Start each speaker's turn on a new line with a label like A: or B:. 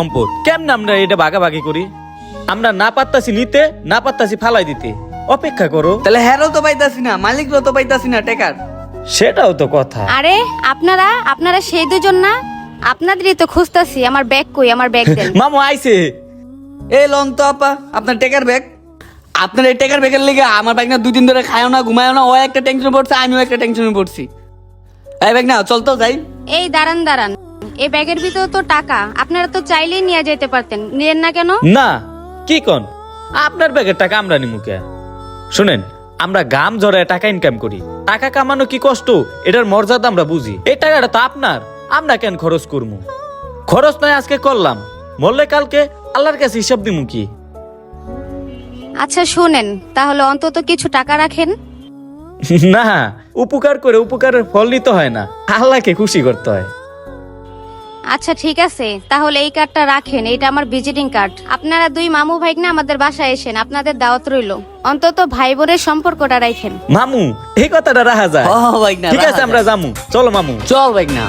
A: সম্পদ কেমনে আমরা এটা ভাগাভাগি করি? আমরা না পারতাছি নিতে, না পারতাছি ফালাই দিতে। অপেক্ষা করো।
B: তাহলে হ্যারও তো পাইতাছি না, মালিকরও তো পাইতাছি না টেকার।
A: সেটাও তো কথা।
C: আরে আপনারা সেই দুজন না? আপনাদেরই তো খুঁজতাছি। আমার ব্যাগ কই? আমার ব্যাগ দেন।
A: মামু আইছে।
B: এই লন তো আপা আপনার টেকার ব্যাগ। আপনার এই টেকার ব্যাগের লেগে আমার ব্যাগ না 2 দিন ধরে খায়ও না, ঘুমায়ও না। ও একটা টেনশনে পড়ছে, আমিও একটা টেনশনে পড়ছি। এই ব্যাগ না, চল তো যাই।
C: এই দাঁড়ান, এই ব্যাগের ভিতরে তো টাকা। আপনারা তো চাইলেই নিয়ে যেতে পারতেন, নিলেন না কেন?
A: না কি কোন, আপনার ব্যাগের টাকা আমরা নিমু কে? শুনেন, আমরা গাম জড়ায় টাকা ইনকাম করি। টাকা কামানো কি কষ্ট, এটার মর্যাদা আমরা বুঝি। এই টাকাটা তো আপনার, আমরা কেন খরচ করবো? খরচ নয় আজকে করলাম, মরলে কালকে আল্লাহর কাছে হিসাব দিমু কি?
C: আচ্ছা শোনেন, তাহলে অন্তত কিছু টাকা রাখেন।
A: না, উপকার করে উপকারের ফল নিতে হয় না, আল্লাহকে খুশি করতে হয়।
C: আচ্ছা ঠিক আছে, তাহলে এই কার্ডটা রাখেন। এটা আমার ভিজিটিং কার্ড। আপনারা 2 মামু ভাইগনা আমাদের বাসায় এসেন, আপনাদের দাওয়াত রইল। অন্তত ভাই বোনের সম্পর্কটা রাখেন।
A: মামু এই কথাটা রাখা যায়?
B: ও ভাই না,
A: ঠিক আছে আমরা যামু, চলো মামু।
B: চল ভাই না।